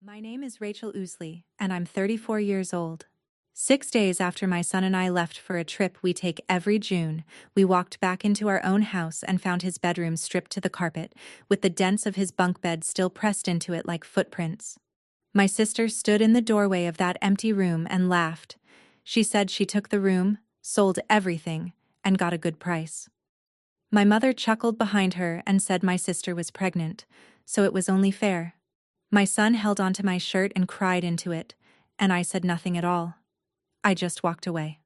My name is Rachel Ousley, and I'm 34 years old. 6 days after my son and I left for a trip we take every June, we walked back into our own house and found his bedroom stripped to the carpet, with the dents of his bunk bed still pressed into it like footprints. My sister stood in the doorway of that empty room and laughed. She said she took the room, sold everything, and got a good price. My mother chuckled behind her and said my sister was pregnant, so it was only fair. My son held onto my shirt and cried into it, and I said nothing at all. I just walked away.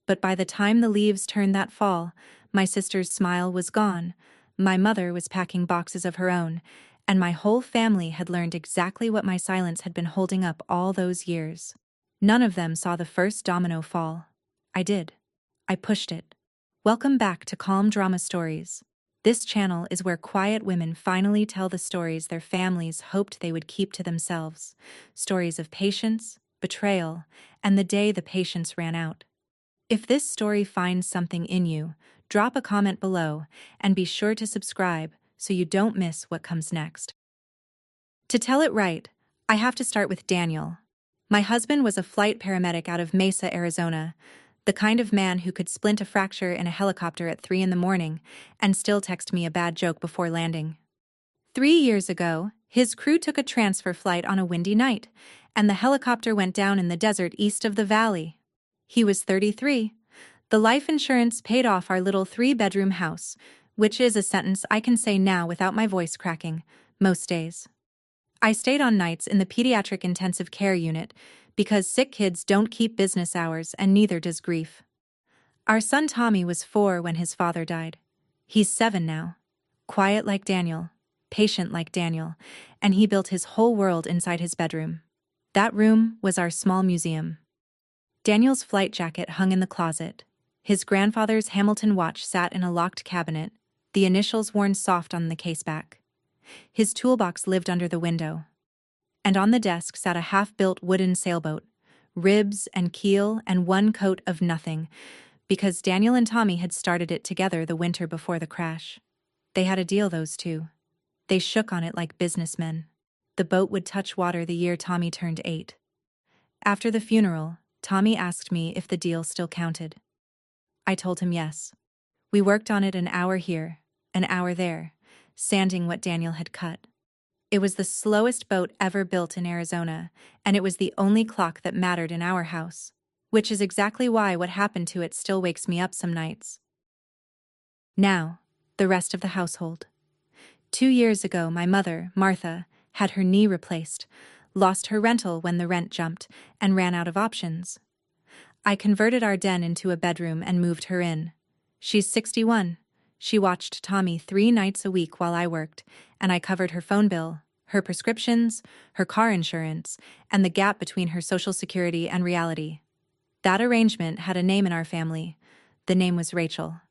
But by the time the leaves turned that fall, my sister's smile was gone, my mother was packing boxes of her own, and my whole family had learned exactly what my silence had been holding up all those years. None of them saw the first domino fall. I did. I pushed it. Welcome back to Calm Drama Stories. This channel is where quiet women finally tell the stories their families hoped they would keep to themselves. Stories of patience, betrayal, and the day the patience ran out. If this story finds something in you, drop a comment below and be sure to subscribe so you don't miss what comes next. To tell it right, I have to start with Daniel. My husband was a flight paramedic out of Mesa, Arizona, the kind of man who could splint a fracture in a helicopter at 3 in the morning and still text me a bad joke before landing. 3 years ago, his crew took a transfer flight on a windy night, and the helicopter went down in the desert east of the valley. He was 33. The life insurance paid off our little 3-bedroom house, which is a sentence I can say now without my voice cracking, most days. I stayed on nights in the pediatric intensive care unit because sick kids don't keep business hours and neither does grief. Our son Tommy was 4 when his father died. He's 7 now. Quiet like Daniel, patient like Daniel, and he built his whole world inside his bedroom. That room was our small museum. Daniel's flight jacket hung in the closet. His grandfather's Hamilton watch sat in a locked cabinet, the initials worn soft on the caseback. His toolbox lived under the window. And on the desk sat a half-built wooden sailboat, ribs and keel and one coat of nothing, because Daniel and Tommy had started it together the winter before the crash. They had a deal, those two. They shook on it like businessmen. The boat would touch water the year Tommy turned 8. After the funeral, Tommy asked me if the deal still counted. I told him yes. We worked on it an hour here, an hour there, sanding what Daniel had cut. It was the slowest boat ever built in Arizona, and it was the only clock that mattered in our house, which is exactly why what happened to it still wakes me up some nights. Now, the rest of the household. 2 years ago, my mother, Martha, had her knee replaced, lost her rental when the rent jumped, and ran out of options. I converted our den into a bedroom and moved her in. She's 61. She watched Tommy 3 nights a week while I worked, and I covered her phone bill, her prescriptions, her car insurance, and the gap between her Social Security and reality. That arrangement had a name in our family. The name was Rachel.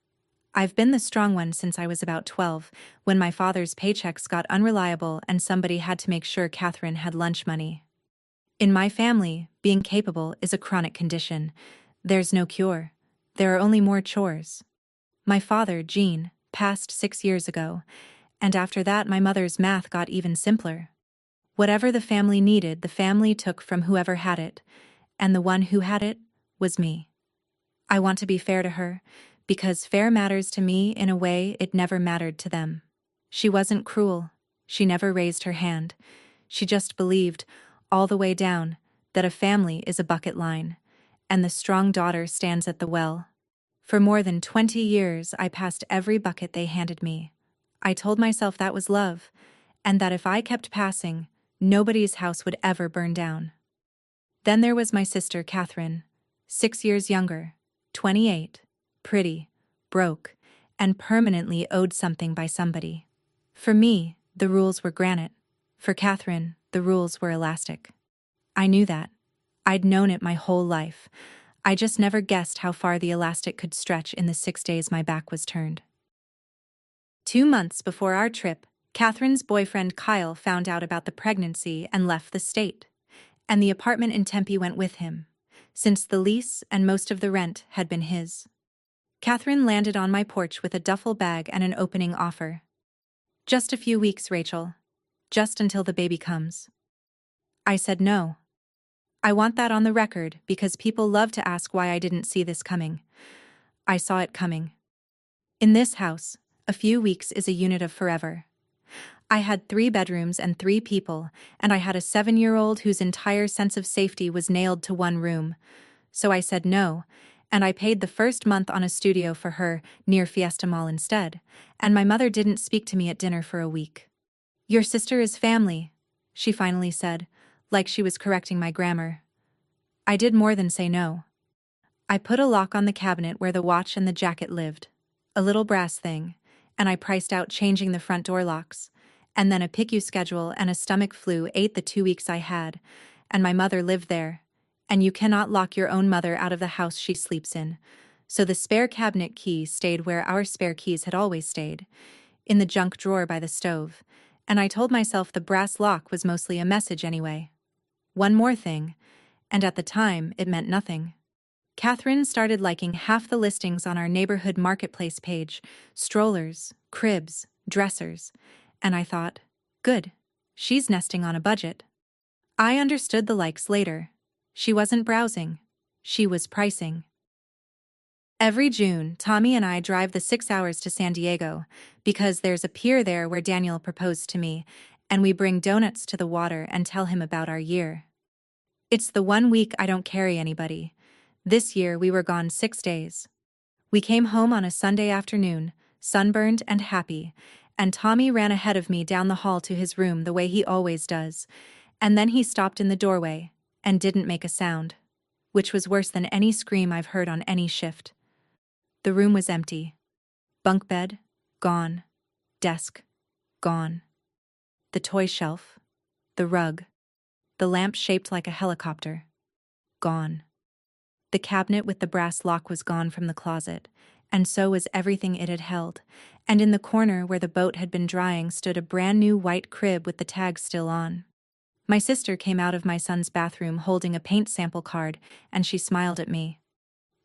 I've been the strong one since I was about 12, when my father's paychecks got unreliable and somebody had to make sure Catherine had lunch money. In my family, being capable is a chronic condition. There's no cure. There are only more chores. My father, Gene, passed 6 years ago, and after that my mother's math got even simpler. Whatever the family needed, the family took from whoever had it, and the one who had it was me. I want to be fair to her, because fair matters to me in a way it never mattered to them. She wasn't cruel. She never raised her hand. She just believed, all the way down, that a family is a bucket line, and the strong daughter stands at the well. For more than 20 years, I passed every bucket they handed me. I told myself that was love, and that if I kept passing, nobody's house would ever burn down. Then there was my sister, Catherine, 6 years younger, 28, pretty, broke, and permanently owed something by somebody. For me, the rules were granite. For Catherine, the rules were elastic. I knew that. I'd known it my whole life. I just never guessed how far the elastic could stretch in the 6 days my back was turned. 2 months before our trip, Catherine's boyfriend Kyle found out about the pregnancy and left the state, and the apartment in Tempe went with him, since the lease and most of the rent had been his. Catherine landed on my porch with a duffel bag and an opening offer. "Just a few weeks, Rachel. Just until the baby comes." I said no. I want that on the record because people love to ask why I didn't see this coming. I saw it coming. In this house, a few weeks is a unit of forever. I had 3 bedrooms and 3 people, and I had a 7-year-old whose entire sense of safety was nailed to one room. So I said no, and I paid the first month on a studio for her near Fiesta Mall instead, and my mother didn't speak to me at dinner for a week. "Your sister is family," she finally said, like she was correcting my grammar. I did more than say no. I put a lock on the cabinet where the watch and the jacket lived, a little brass thing, and I priced out changing the front door locks, and then a PICU schedule and a stomach flu ate the 2 weeks I had, and my mother lived there, and you cannot lock your own mother out of the house she sleeps in. So the spare cabinet key stayed where our spare keys had always stayed, in the junk drawer by the stove, and I told myself the brass lock was mostly a message anyway. One more thing, and at the time it meant nothing. Catherine started liking half the listings on our neighborhood marketplace page: strollers, cribs, dressers, and I thought, good, she's nesting on a budget. I understood the likes later. She wasn't browsing, she was pricing. Every June, Tommy and I drive the 6 hours to San Diego, because there's a pier there where Daniel proposed to me, and we bring donuts to the water and tell him about our year. It's the one week I don't carry anybody. This year we were gone 6 days. We came home on a Sunday afternoon, sunburned and happy, and Tommy ran ahead of me down the hall to his room the way he always does, and then he stopped in the doorway, and didn't make a sound, which was worse than any scream I've heard on any shift. The room was empty. Bunk bed, gone. Desk, gone. The toy shelf, the rug, the lamp shaped like a helicopter, gone. The cabinet with the brass lock was gone from the closet, and so was everything it had held, and in the corner where the boat had been drying stood a brand new white crib with the tag still on. My sister came out of my son's bathroom holding a paint sample card, and she smiled at me.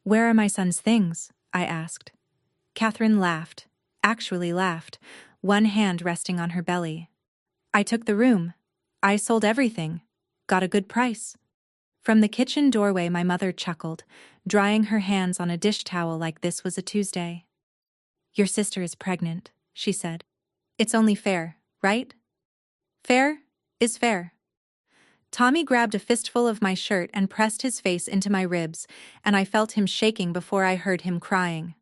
"Where are my son's things?" I asked. Catherine laughed, actually laughed, one hand resting on her belly. "I took the room. I sold everything. Got a good price." From the kitchen doorway my mother chuckled, drying her hands on a dish towel like this was a Tuesday. "Your sister is pregnant," she said. "It's only fair, right?" "Fair is fair." Tommy grabbed a fistful of my shirt and pressed his face into my ribs, and I felt him shaking before I heard him crying.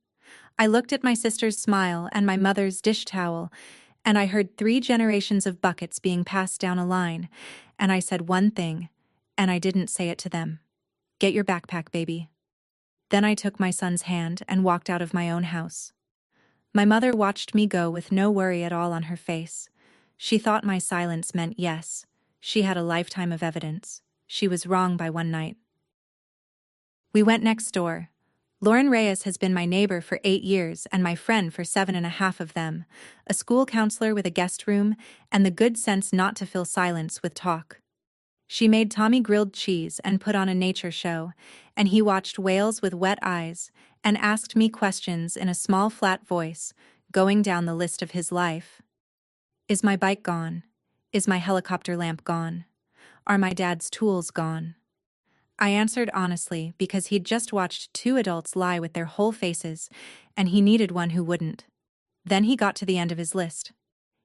I looked at my sister's smile and my mother's dish towel, and I heard 3 generations of buckets being passed down a line, and I said one thing, and I didn't say it to them. "Get your backpack, baby." Then I took my son's hand and walked out of my own house. My mother watched me go with no worry at all on her face. She thought my silence meant yes. She had a lifetime of evidence. She was wrong by one night. We went next door. Lauren Reyes has been my neighbor for 8 years and my friend for 7.5 of them, a school counselor with a guest room and the good sense not to fill silence with talk. She made Tommy grilled cheese and put on a nature show, and he watched whales with wet eyes and asked me questions in a small flat voice, going down the list of his life. Is my bike gone? Is my helicopter lamp gone? Are my dad's tools gone? I answered honestly because he'd just watched 2 adults lie with their whole faces, and he needed one who wouldn't. Then he got to the end of his list.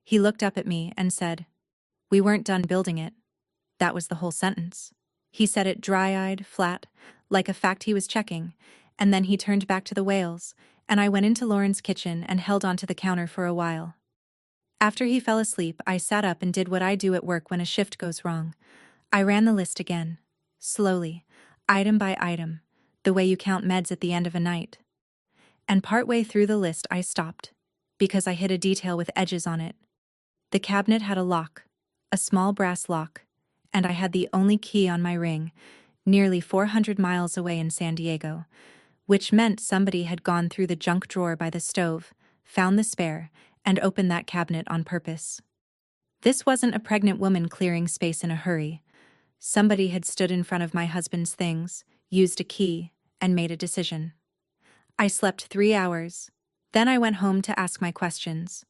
He looked up at me and said, "We weren't done building it." That was the whole sentence. He said it dry-eyed, flat, like a fact he was checking, and then he turned back to the whales, and I went into Lauren's kitchen and held onto the counter for a while. After he fell asleep, I sat up and did what I do at work when a shift goes wrong. I ran the list again, slowly, item by item, the way you count meds at the end of a night. And partway through the list I stopped, because I hit a detail with edges on it. The cabinet had a lock, a small brass lock, and I had the only key on my ring, nearly 400 miles away in San Diego, which meant somebody had gone through the junk drawer by the stove, found the spare, and opened that cabinet on purpose. This wasn't a pregnant woman clearing space in a hurry. Somebody had stood in front of my husband's things, used a key, and made a decision. I slept 3 hours. Then I went home to ask my questions.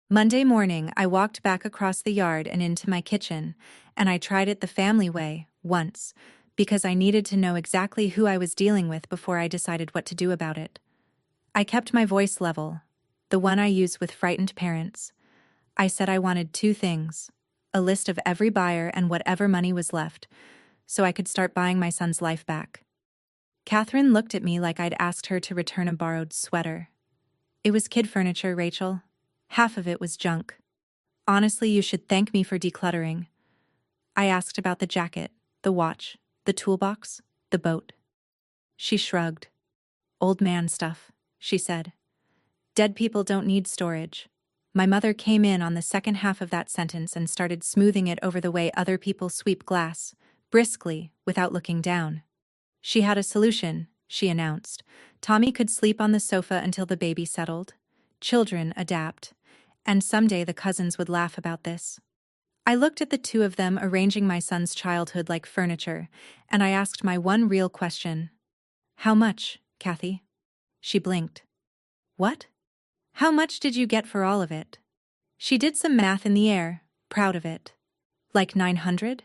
Monday morning, I walked back across the yard and into my kitchen, and I tried it the family way, once, because I needed to know exactly who I was dealing with before I decided what to do about it. I kept my voice level, the one I use with frightened parents. I said I wanted two things: a list of every buyer and whatever money was left, so I could start buying my son's life back. Catherine looked at me like I'd asked her to return a borrowed sweater. It was kid furniture, Rachel. Half of it was junk. Honestly, you should thank me for decluttering. I asked about the jacket, the watch, the toolbox, the boat. She shrugged. Old man stuff, she said. Dead people don't need storage. My mother came in on the second half of that sentence and started smoothing it over the way other people sweep glass, briskly, without looking down. She had a solution, she announced. Tommy could sleep on the sofa until the baby settled. Children adapt. And someday the cousins would laugh about this. I looked at the two of them arranging my son's childhood like furniture, and I asked my one real question. How much, Kathy? She blinked. What? How much did you get for all of it? She did some math in the air, proud of it. Like 900?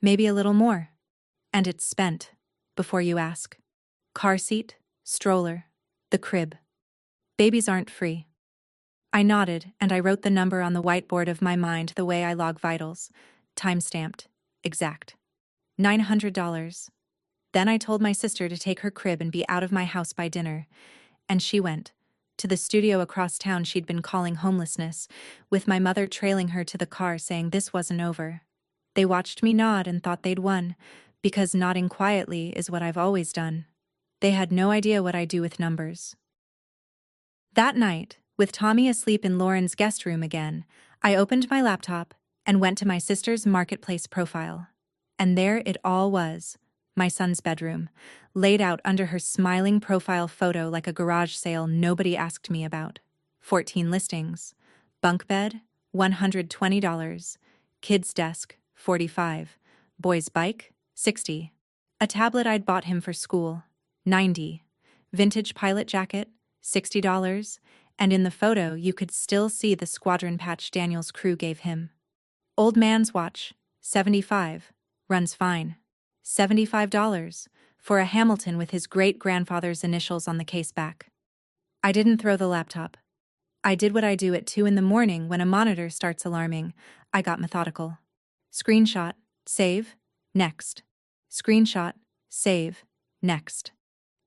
Maybe a little more. And it's spent, before you ask. Car seat, stroller, the crib. Babies aren't free. I nodded, and I wrote the number on the whiteboard of my mind the way I log vitals. Time-stamped. Exact. $900. Then I told my sister to take her crib and be out of my house by dinner. And she went. To the studio across town she'd been calling homelessness, with my mother trailing her to the car saying this wasn't over. They watched me nod and thought they'd won, because nodding quietly is what I've always done. They had no idea what I do with numbers. That night, with Tommy asleep in Lauren's guest room again, I opened my laptop and went to my sister's marketplace profile. And there it all was, my son's bedroom, laid out under her smiling profile photo like a garage sale nobody asked me about. 14 listings. Bunk bed, $120. Kid's desk, $45. Boy's bike, $60. A tablet I'd bought him for school, $90. Vintage pilot jacket, $60. And in the photo you could still see the squadron patch Daniel's crew gave him. Old man's watch, $75. Runs fine. $75. For a Hamilton with his great-grandfather's initials on the case back. I didn't throw the laptop. I did what I do at 2 a.m. when a monitor starts alarming. I got methodical. Screenshot, save, next. Screenshot, save, next.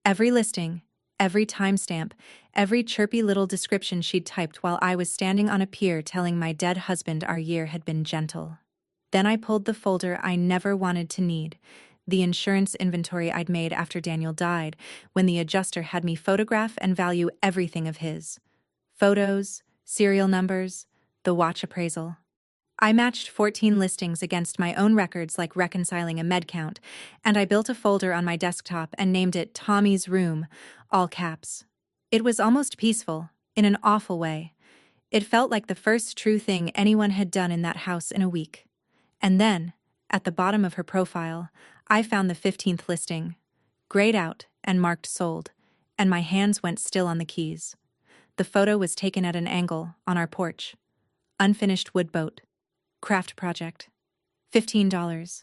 Every listing, every timestamp, every chirpy little description she'd typed while I was standing on a pier telling my dead husband our year had been gentle. Then I pulled the folder I never wanted to need, the insurance inventory I'd made after Daniel died, when the adjuster had me photograph and value everything of his. Photos, serial numbers, the watch appraisal. I matched 14 listings against my own records like reconciling a med count, and I built a folder on my desktop and named it Tommy's Room, all caps. It was almost peaceful, in an awful way. It felt like the first true thing anyone had done in that house in a week. And then, at the bottom of her profile, I found the 15th listing, grayed out and marked sold, and my hands went still on the keys. The photo was taken at an angle, on our porch. Unfinished wood boat. Craft project. $15.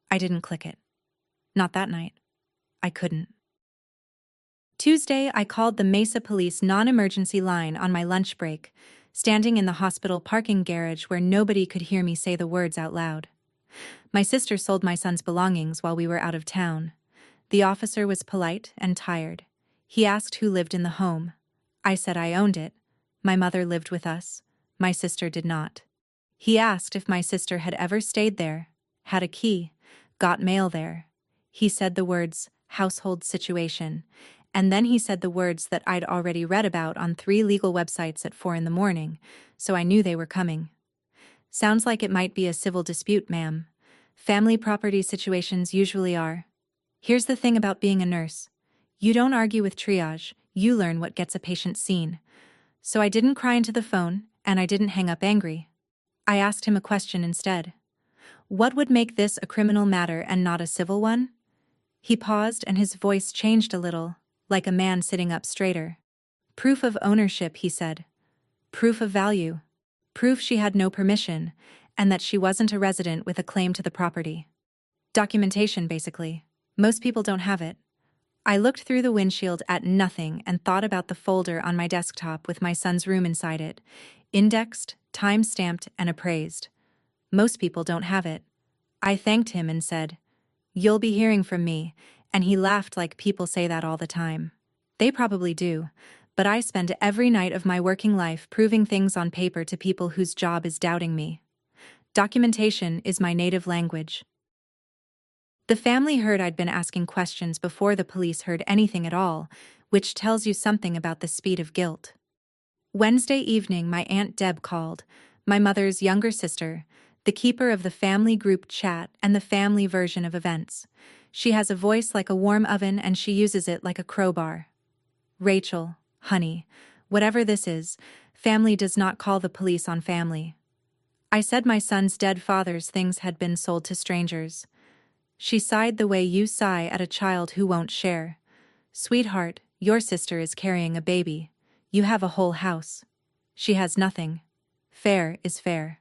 I didn't click it. Not that night. I couldn't. Tuesday, I called the Mesa Police non-emergency line on my lunch break, standing in the hospital parking garage where nobody could hear me say the words out loud. My sister sold my son's belongings while we were out of town. The officer was polite and tired. He asked who lived in the home. I said I owned it. My mother lived with us. My sister did not. He asked if my sister had ever stayed there, had a key, got mail there. He said the words, household situation, and then he said the words that I'd already read about on 3 legal websites at 4 a.m, so I knew they were coming. Sounds like it might be a civil dispute, ma'am. Family property situations usually are. Here's the thing about being a nurse. You don't argue with triage, you learn what gets a patient seen. So I didn't cry into the phone, and I didn't hang up angry. I asked him a question instead. What would make this a criminal matter and not a civil one? He paused and his voice changed a little, like a man sitting up straighter. Proof of ownership, he said. Proof of value. Proof she had no permission, and that she wasn't a resident with a claim to the property. Documentation, basically. Most people don't have it. I looked through the windshield at nothing and thought about the folder on my desktop with my son's room inside it, indexed, time-stamped, and appraised. Most people don't have it. I thanked him and said, "You'll be hearing from me," and he laughed like people say that all the time. They probably do, but I spend every night of my working life proving things on paper to people whose job is doubting me. Documentation is my native language. The family heard I'd been asking questions before the police heard anything at all, which tells you something about the speed of guilt. Wednesday evening, my Aunt Deb called, my mother's younger sister, the keeper of the family group chat and the family version of events. She has a voice like a warm oven and she uses it like a crowbar. "Rachel, honey, whatever this is, family does not call the police on family." I said my son's dead father's things had been sold to strangers. She sighed the way you sigh at a child who won't share. "Sweetheart, your sister is carrying a baby. You have a whole house. She has nothing. Fair is fair."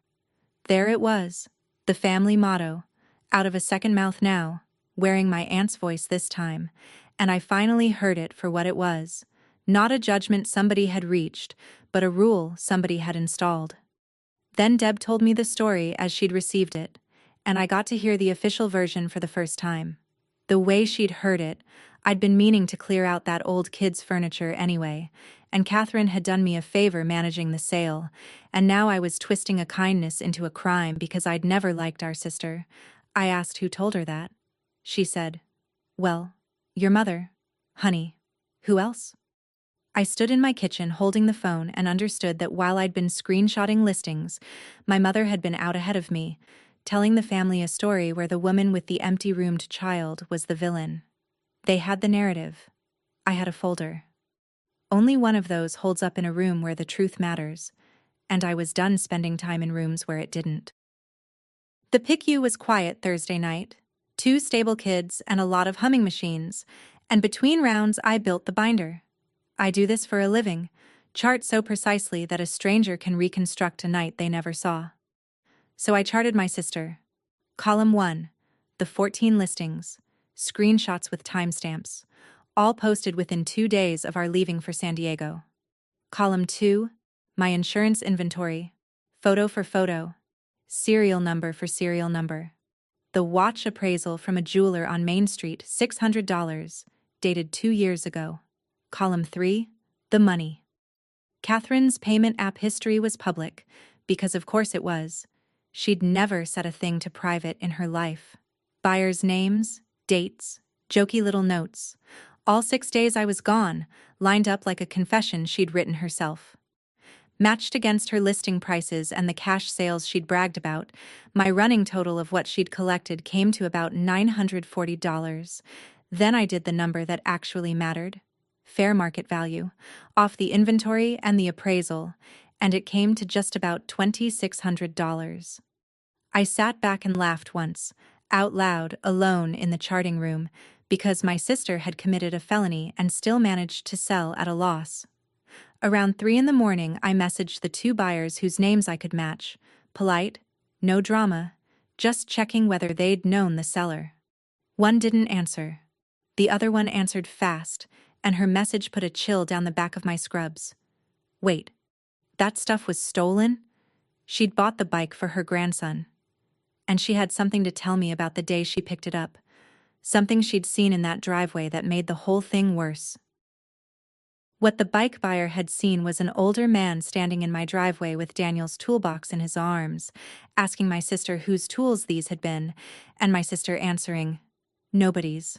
There it was, the family motto, out of a second mouth now, wearing my aunt's voice this time, and I finally heard it for what it was. Not a judgment somebody had reached, but a rule somebody had installed. Then Deb told me the story as she'd received it, and I got to hear the official version for the first time. The way she'd heard it, I'd been meaning to clear out that old kid's furniture anyway, and Catherine had done me a favor managing the sale, and now I was twisting a kindness into a crime because I'd never liked our sister. I asked who told her that. She said, "Well, your mother, honey. Who else?" I stood in my kitchen holding the phone and understood that while I'd been screenshotting listings, my mother had been out ahead of me, telling the family a story where the woman with the empty-roomed child was the villain. They had the narrative. I had a folder. Only one of those holds up in a room where the truth matters, and I was done spending time in rooms where it didn't. The PICU was quiet Thursday night. 2 stable kids and a lot of humming machines, and between rounds I built the binder. I do this for a living, chart so precisely that a stranger can reconstruct a night they never saw. So I charted my sister. Column 1, the 14 listings, screenshots with timestamps, all posted within 2 days of our leaving for San Diego. Column 2, my insurance inventory, photo for photo, serial number for serial number. The watch appraisal from a jeweler on Main Street, $600, dated 2 years ago. Column 3, the money. Catherine's payment app history was public, because of course it was. She'd never set a thing to private in her life. Buyers' names, dates, jokey little notes. All 6 days I was gone, lined up like a confession she'd written herself. Matched against her listing prices and the cash sales she'd bragged about, my running total of what she'd collected came to about $940. Then I did the number that actually mattered. Fair market value, off the inventory and the appraisal, and it came to just about $2,600. I sat back and laughed once, out loud, alone in the charting room, because my sister had committed a felony and still managed to sell at a loss. Around 3 in the morning, I messaged the 2 buyers whose names I could match. Polite, no drama, just checking whether they'd known the seller. One didn't answer. The other one answered fast, and her message put a chill down the back of my scrubs. Wait, that stuff was stolen? She'd bought the bike for her grandson. And she had something to tell me about the day she picked it up. Something she'd seen in that driveway that made the whole thing worse. What the bike buyer had seen was an older man standing in my driveway with Daniel's toolbox in his arms, asking my sister whose tools these had been, and my sister answering, "Nobody's."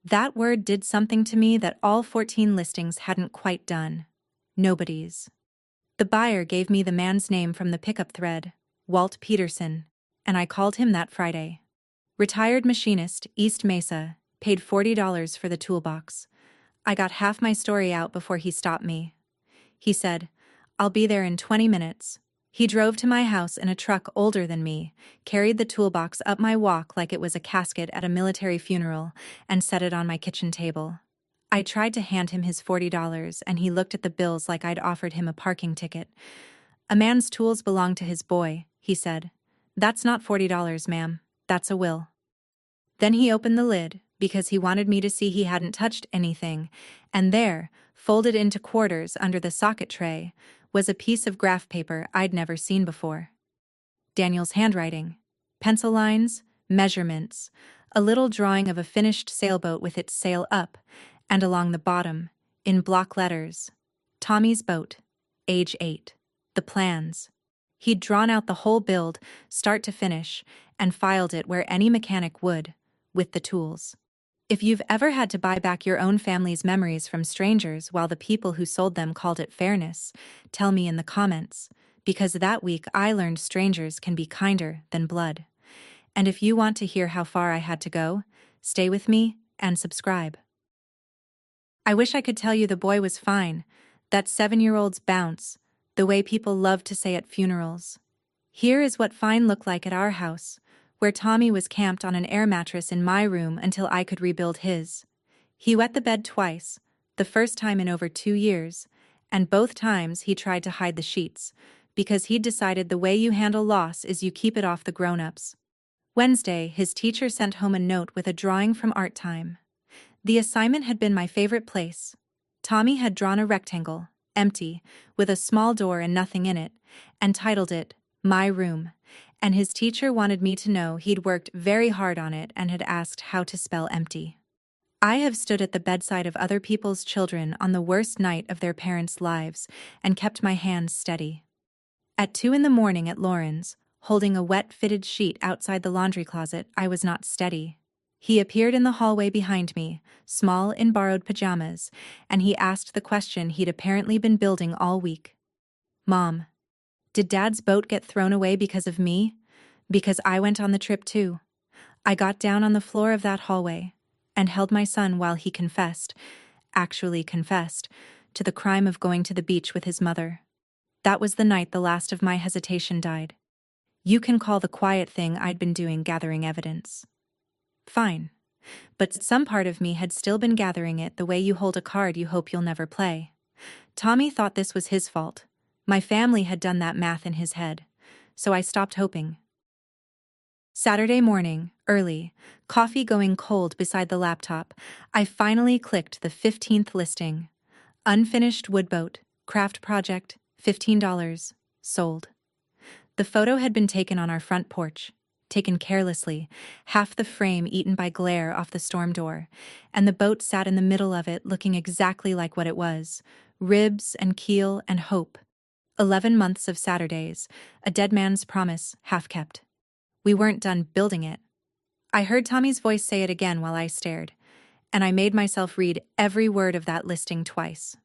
That word did something to me that all 14 listings hadn't quite done. Nobody's. The buyer gave me the man's name from the pickup thread, Walt Peterson, and I called him that Friday. Retired machinist, East Mesa, paid $40 for the toolbox. I got half my story out before he stopped me. He said, "I'll be there in 20 minutes. He drove to my house in a truck older than me, carried the toolbox up my walk like it was a casket at a military funeral, and set it on my kitchen table. I tried to hand him his $40 and he looked at the bills like I'd offered him a parking ticket. "A man's tools belong to his boy," he said. "That's not $40, ma'am. That's a will." Then he opened the lid, because he wanted me to see he hadn't touched anything, and there, folded into quarters under the socket tray, was a piece of graph paper I'd never seen before. Daniel's handwriting. Pencil lines, measurements, a little drawing of a finished sailboat with its sail up, and along the bottom, in block letters, "Tommy's boat, age 8. The plans." He'd drawn out the whole build, start to finish, and filed it where any mechanic would, with the tools. If you've ever had to buy back your own family's memories from strangers while the people who sold them called it fairness, tell me in the comments, because that week I learned strangers can be kinder than blood. And if you want to hear how far I had to go, stay with me and subscribe. I wish I could tell you the boy was fine, that 7-year-old's bounce, the way people love to say at funerals. Here is what fine looked like at our house, where Tommy was camped on an air mattress in my room until I could rebuild his. He wet the bed twice, the first time in over 2 years, and both times he tried to hide the sheets, because he'd decided the way you handle loss is you keep it off the grown-ups. Wednesday, his teacher sent home a note with a drawing from art time. The assignment had been my favorite place. Tommy had drawn a rectangle, empty, with a small door and nothing in it, and titled it, "My Room," and his teacher wanted me to know he'd worked very hard on it and had asked how to spell empty. I have stood at the bedside of other people's children on the worst night of their parents' lives and kept my hands steady. At 2 in the morning at Lauren's, holding a wet fitted sheet outside the laundry closet, I was not steady. He appeared in the hallway behind me, small in borrowed pajamas, and he asked the question he'd apparently been building all week. "Mom, did Dad's boat get thrown away because of me? Because I went on the trip too." I got down on the floor of that hallway and held my son while he actually confessed, to the crime of going to the beach with his mother. That was the night the last of my hesitation died. You can call the quiet thing I'd been doing gathering evidence. Fine. But some part of me had still been gathering it the way you hold a card you hope you'll never play. Tommy thought this was his fault. My family had done that math in his head, so I stopped hoping. Saturday morning, early, coffee going cold beside the laptop, I finally clicked the 15th listing. Unfinished woodboat, craft project, $15, sold. The photo had been taken on our front porch, taken carelessly, half the frame eaten by glare off the storm door, and the boat sat in the middle of it looking exactly like what it was, ribs and keel and hope. 11 months of Saturdays, a dead man's promise, half kept. We weren't done building it. I heard Tommy's voice say it again while I stared, and I made myself read every word of that listing twice.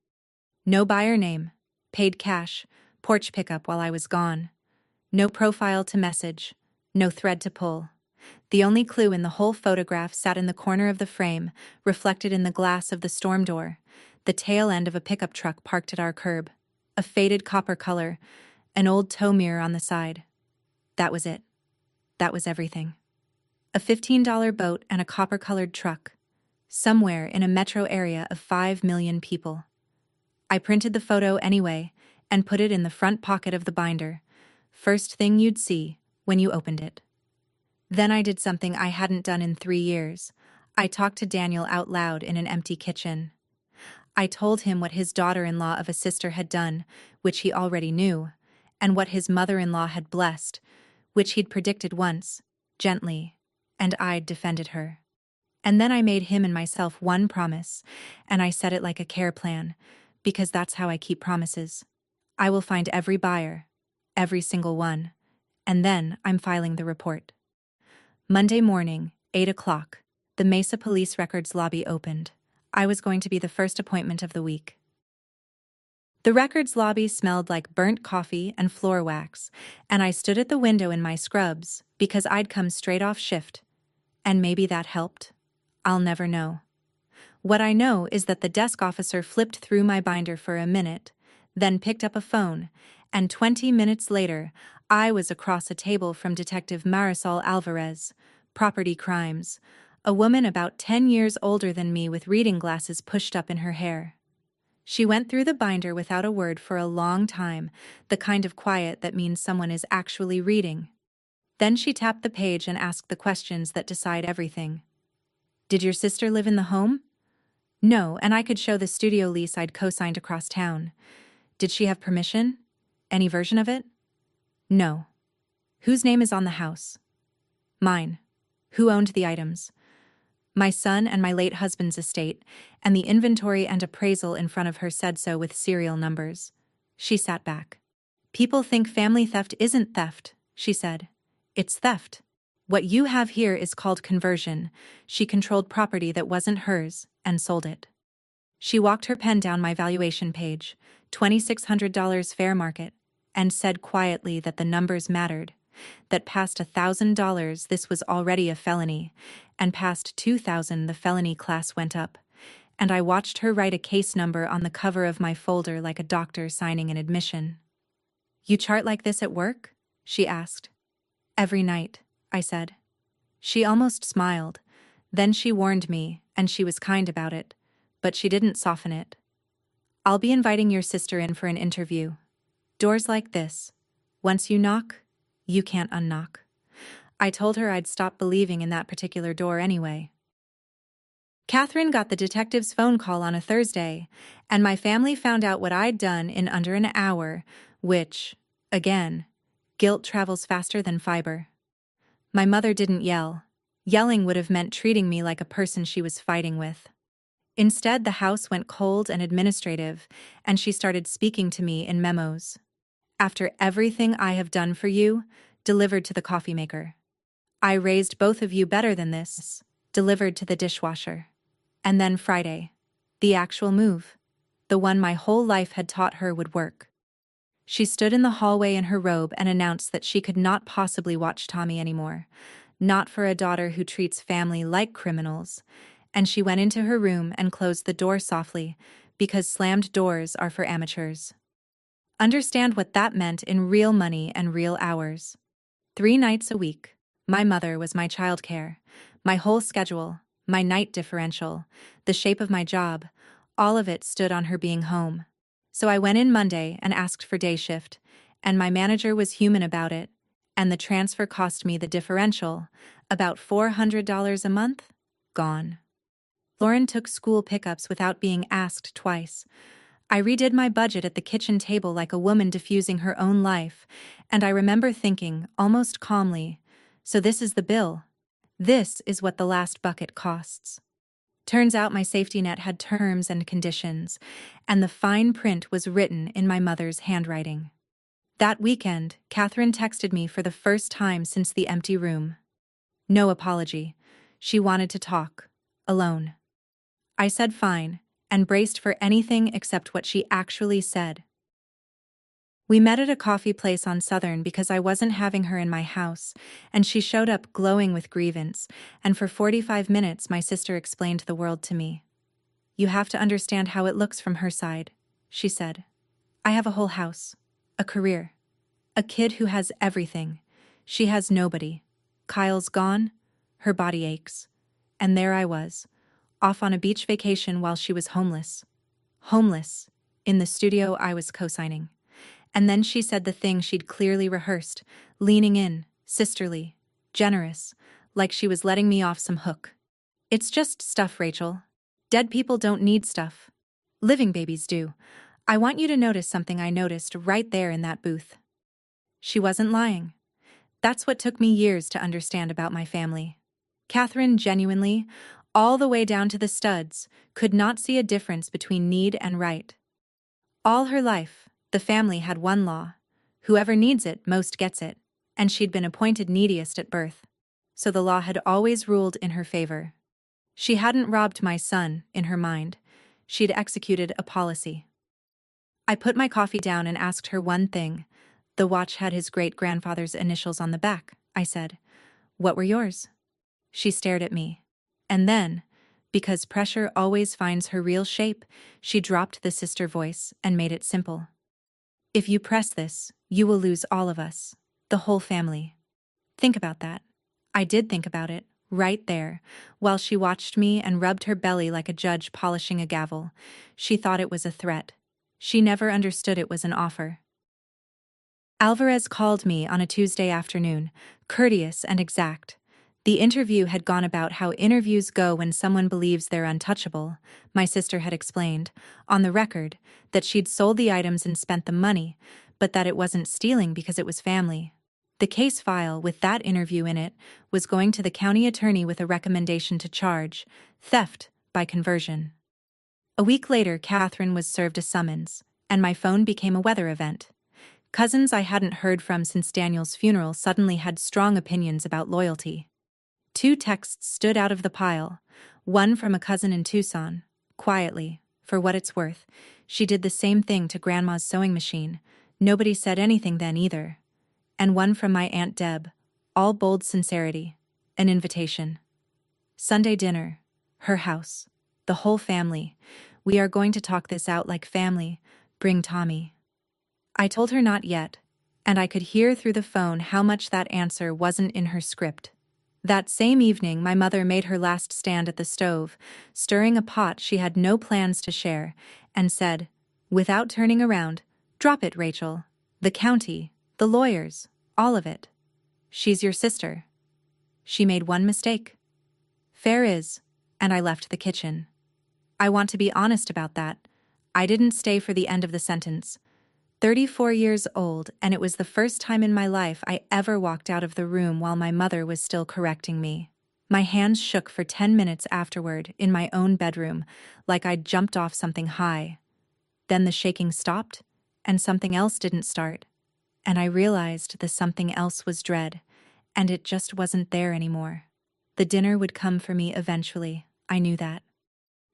No buyer name, paid cash, porch pickup while I was gone. No profile to message, no thread to pull. The only clue in the whole photograph sat in the corner of the frame, reflected in the glass of the storm door, the tail end of a pickup truck parked at our curb, a faded copper color, an old tow mirror on the side. That was it. That was everything. A $15 boat and a copper-colored truck, somewhere in a metro area of 5 million people. I printed the photo anyway and put it in the front pocket of the binder, first thing you'd see when you opened it. Then I did something I hadn't done in 3 years. I talked to Daniel out loud in an empty kitchen. I told him what his daughter-in-law of a sister had done, which he already knew, and what his mother-in-law had blessed, which he'd predicted once, gently, and I'd defended her. And then I made him and myself one promise, and I said it like a care plan, because that's how I keep promises. I will find every buyer, every single one, and then I'm filing the report. Monday morning, 8 o'clock, the Mesa Police Records lobby opened. I was going to be the first appointment of the week. The records lobby smelled like burnt coffee and floor wax, and I stood at the window in my scrubs because I'd come straight off shift. And maybe that helped. I'll never know. What I know is that the desk officer flipped through my binder for a minute, then picked up a phone, and 20 minutes later, I was across a table from Detective Marisol Alvarez, Property Crimes, A woman about 10 years older than me with reading glasses pushed up in her hair. She went through the binder without a word for a long time, the kind of quiet that means someone is actually reading. Then she tapped the page and asked the questions that decide everything. Did your sister live in the home? No, and I could show the studio lease I'd co-signed across town. Did she have permission? Any version of it? No. Whose name is on the house? Mine. Who owned the items? My son and my late husband's estate, and the inventory and appraisal in front of her said so with serial numbers. She sat back. People think family theft isn't theft, she said. It's theft. What you have here is called conversion. She controlled property that wasn't hers and sold it. She walked her pen down my valuation page, $2,600 fair market, and said quietly that the numbers mattered, that past $1,000 this was already a felony, and past $2,000 the felony class went up, and I watched her write a case number on the cover of my folder like a doctor signing an admission. You chart like this at work? She asked. Every night, I said. She almost smiled. Then she warned me, and she was kind about it, but she didn't soften it. I'll be inviting your sister in for an interview. Doors like this. Once you knock, you can't unknock. I told her I'd stop believing in that particular door anyway. Catherine got the detective's phone call on a Thursday, and my family found out what I'd done in under an hour, which, again, guilt travels faster than fiber. My mother didn't yell. Yelling would have meant treating me like a person she was fighting with. Instead, the house went cold and administrative, and she started speaking to me in memos. After everything I have done for you, delivered to the coffee maker. I raised both of you better than this, delivered to the dishwasher. And then Friday. The actual move. The one my whole life had taught her would work. She stood in the hallway in her robe and announced that she could not possibly watch Tommy anymore, not for a daughter who treats family like criminals, and she went into her room and closed the door softly, because slammed doors are for amateurs. Understand what that meant in real money and real hours. 3 nights a week. My mother was my childcare, my whole schedule, my night differential, the shape of my job, all of it stood on her being home. So I went in Monday and asked for day shift, and my manager was human about it, and the transfer cost me the differential, about $400 a month, gone. Lauren took school pickups without being asked twice. I redid my budget at the kitchen table like a woman diffusing her own life, and I remember thinking, almost calmly, so this is the bill. This is what the last bucket costs. Turns out my safety net had terms and conditions, and the fine print was written in my mother's handwriting. That weekend, Catherine texted me for the first time since the empty room. No apology. She wanted to talk. Alone. I said fine, and braced for anything except what she actually said. We met at a coffee place on Southern because I wasn't having her in my house, and she showed up glowing with grievance, and for 45 minutes my sister explained the world to me. You have to understand how it looks from her side, she said. I have a whole house, a career, a kid who has everything. She has nobody. Kyle's gone, her body aches. And there I was, off on a beach vacation while she was homeless. Homeless, in the studio I was co-signing. And then she said the thing she'd clearly rehearsed, leaning in, sisterly, generous, like she was letting me off some hook. It's just stuff, Rachel. Dead people don't need stuff. Living babies do. I want you to notice something I noticed right there in that booth. She wasn't lying. That's what took me years to understand about my family. Catherine genuinely, all the way down to the studs, could not see a difference between need and right. All her life, the family had one law. Whoever needs it most gets it, and she'd been appointed neediest at birth. So the law had always ruled in her favor. She hadn't robbed my son, in her mind. She'd executed a policy. I put my coffee down and asked her one thing. The watch had his great-grandfather's initials on the back, I said. What were yours? She stared at me. And then, because pressure always finds her real shape, she dropped the sister voice and made it simple. If you press this, you will lose all of us, the whole family. Think about that. I did think about it, right there, while she watched me and rubbed her belly like a judge polishing a gavel. She thought it was a threat. She never understood it was an offer. Alvarez called me on a Tuesday afternoon, courteous and exact. The interview had gone about how interviews go when someone believes they're untouchable. My sister had explained, on the record, that she'd sold the items and spent the money, but that it wasn't stealing because it was family. The case file with that interview in it was going to the county attorney with a recommendation to charge theft by conversion. A week later, Catherine was served a summons, and my phone became a weather event. Cousins I hadn't heard from since Daniel's funeral suddenly had strong opinions about loyalty. 2 texts stood out of the pile, one from a cousin in Tucson, quietly, for what it's worth. She did the same thing to Grandma's sewing machine. Nobody said anything then either. And one from my Aunt Deb, all bold sincerity, an invitation. Sunday dinner, her house, the whole family. We are going to talk this out like family, bring Tommy. I told her not yet, and I could hear through the phone how much that answer wasn't in her script. That same evening, my mother made her last stand at the stove, stirring a pot she had no plans to share, and said, without turning around, "Drop it, Rachel. The county, the lawyers, all of it. She's your sister." She made one mistake. Fair is, and I left the kitchen. I want to be honest about that. I didn't stay for the end of the sentence. 34 years old, and it was the first time in my life I ever walked out of the room while my mother was still correcting me. My hands shook for 10 minutes afterward in my own bedroom, like I'd jumped off something high. Then the shaking stopped, and something else didn't start. And I realized the something else was dread, and it just wasn't there anymore. The dinner would come for me eventually, I knew that.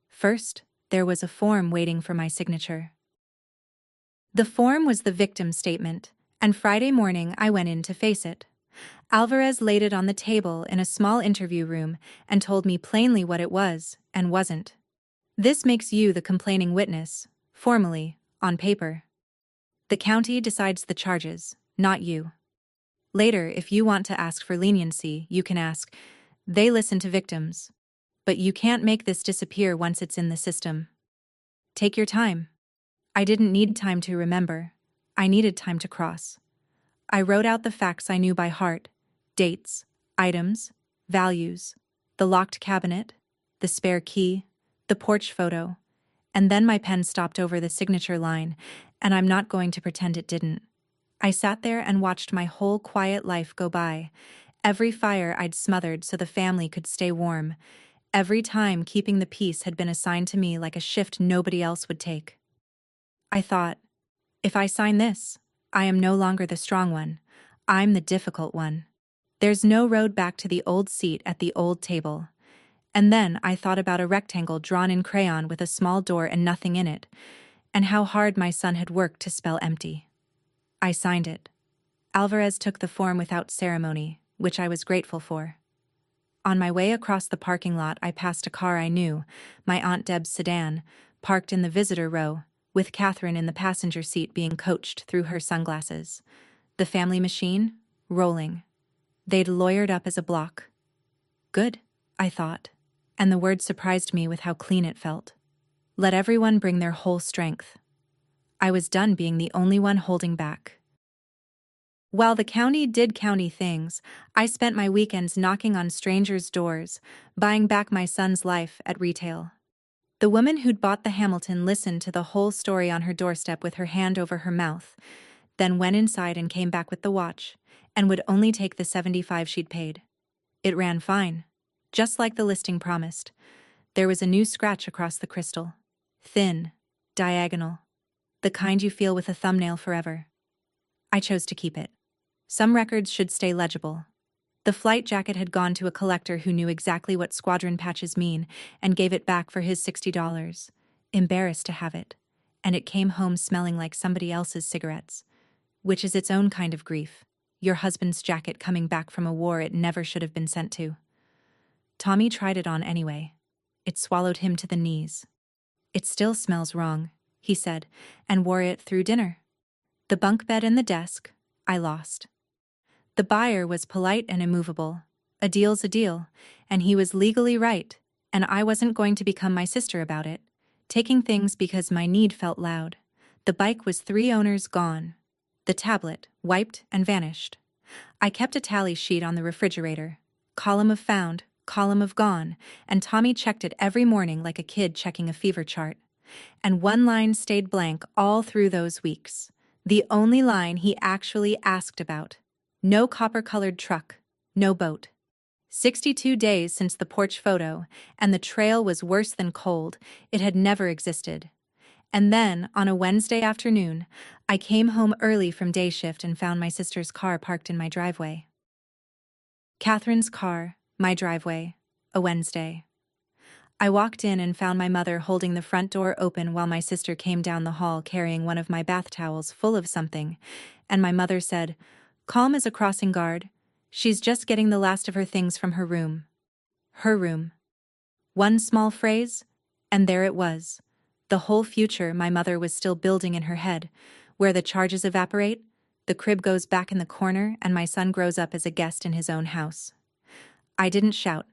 First, there was a form waiting for my signature. The form was the victim statement, and Friday morning I went in to face it. Alvarez laid it on the table in a small interview room and told me plainly what it was and wasn't. This makes you the complaining witness, formally, on paper. The county decides the charges, not you. Later, if you want to ask for leniency, you can ask. They listen to victims. But you can't make this disappear once it's in the system. Take your time. I didn't need time to remember. I needed time to cross. I wrote out the facts I knew by heart: dates, items, values, the locked cabinet, the spare key, the porch photo, and then my pen stopped over the signature line, and I'm not going to pretend it didn't. I sat there and watched my whole quiet life go by, every fire I'd smothered so the family could stay warm, every time keeping the peace had been assigned to me like a shift nobody else would take. I thought, if I sign this, I am no longer the strong one. I'm the difficult one. There's no road back to the old seat at the old table. And then I thought about a rectangle drawn in crayon with a small door and nothing in it, and how hard my son had worked to spell empty. I signed it. Alvarez took the form without ceremony, which I was grateful for. On my way across the parking lot, I passed a car I knew, my Aunt Deb's sedan, parked in the visitor row, with Catherine in the passenger seat being coached through her sunglasses. The family machine, rolling. They'd lawyered up as a block. Good, I thought, and the word surprised me with how clean it felt. Let everyone bring their whole strength. I was done being the only one holding back. While the county did county things, I spent my weekends knocking on strangers' doors, buying back my son's life at retail. The woman who'd bought the Hamilton listened to the whole story on her doorstep with her hand over her mouth, then went inside and came back with the watch, and would only take the $75 she'd paid. It ran fine, just like the listing promised. There was a new scratch across the crystal. Thin, diagonal, the kind you feel with a thumbnail forever. I chose to keep it. Some records should stay legible. The flight jacket had gone to a collector who knew exactly what squadron patches mean and gave it back for his $60. Embarrassed to have it. And it came home smelling like somebody else's cigarettes. Which is its own kind of grief. Your husband's jacket coming back from a war it never should have been sent to. Tommy tried it on anyway. It swallowed him to the knees. It still smells wrong, he said, and wore it through dinner. The bunk bed and the desk, I lost. The buyer was polite and immovable. A deal's a deal, and he was legally right, and I wasn't going to become my sister about it, taking things because my need felt loud. The bike was 3 owners gone. The tablet, wiped and vanished. I kept a tally sheet on the refrigerator. Column of found, column of gone, and Tommy checked it every morning like a kid checking a fever chart. And one line stayed blank all through those weeks. The only line he actually asked about. No copper-colored truck, no boat. 62 days since the porch photo, and the trail was worse than cold. It had never existed. And then, on a Wednesday afternoon, I came home early from day shift and found my sister's car parked in my driveway. Catherine's car, my driveway, a Wednesday. I walked in and found my mother holding the front door open while my sister came down the hall carrying one of my bath towels full of something, and my mother said, "Calm as a crossing guard. She's just getting the last of her things from her room." Her room. One small phrase, and there it was. The whole future my mother was still building in her head, where the charges evaporate, the crib goes back in the corner, and my son grows up as a guest in his own house. I didn't shout.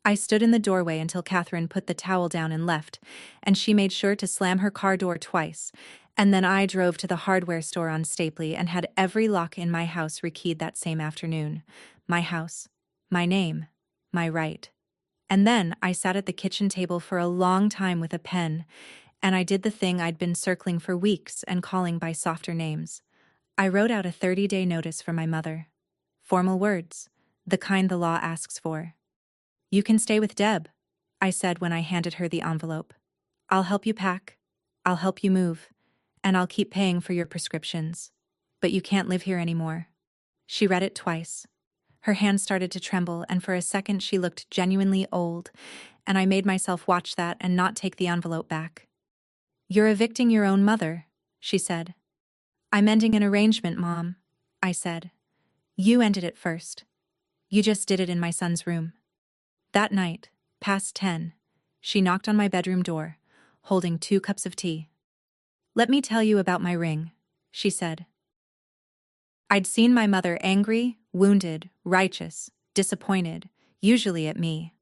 I stood in the doorway until Catherine put the towel down and left, and she made sure to slam her car door twice, and then I drove to the hardware store on Stapley and had every lock in my house rekeyed that same afternoon. My house, my name, my right. And then I sat at the kitchen table for a long time with a pen, and I did the thing I'd been circling for weeks and calling by softer names. I wrote out a 30-day notice for my mother. Formal words, the kind the law asks for. "You can stay with Deb," I said when I handed her the envelope. "I'll help you pack, I'll help you move, and I'll keep paying for your prescriptions. But you can't live here anymore." She read it twice. Her hand started to tremble, and for a second she looked genuinely old, and I made myself watch that and not take the envelope back. "You're evicting your own mother," she said. "I'm ending an arrangement, Mom," I said. "You ended it first. You just did it in my son's room." That night, past 10, she knocked on my bedroom door, holding 2 cups of tea. "Let me tell you about my ring," she said. I'd seen my mother angry, wounded, righteous, disappointed, usually at me.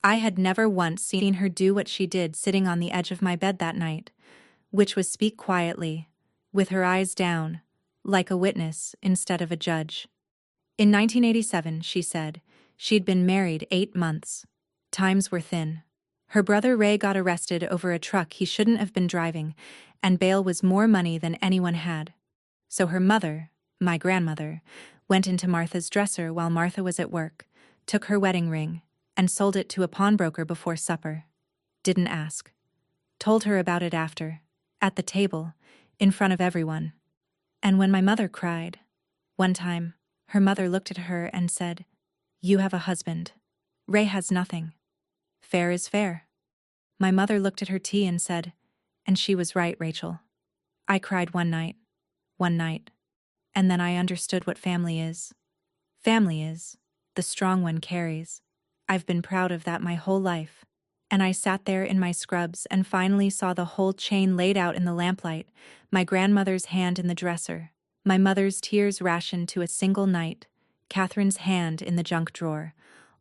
I had never once seen her do what she did sitting on the edge of my bed that night, which was speak quietly, with her eyes down, like a witness instead of a judge. In 1987, she said, she'd been married 8 months. Times were thin. Her brother Ray got arrested over a truck he shouldn't have been driving, and bail was more money than anyone had. So her mother, my grandmother, went into Martha's dresser while Martha was at work, took her wedding ring, and sold it to a pawnbroker before supper. Didn't ask. Told her about it after, at the table, in front of everyone. And when my mother cried, one time, her mother looked at her and said, "You have a husband. Ray has nothing. Fair is fair." My mother looked at her tea and said, "And she was right, Rachel." I cried one night, and then I understood what family is. Family is, the strong one carries. I've been proud of that my whole life. And I sat there in my scrubs and finally saw the whole chain laid out in the lamplight, my grandmother's hand in the dresser, my mother's tears rationed to a single night, Catherine's hand in the junk drawer,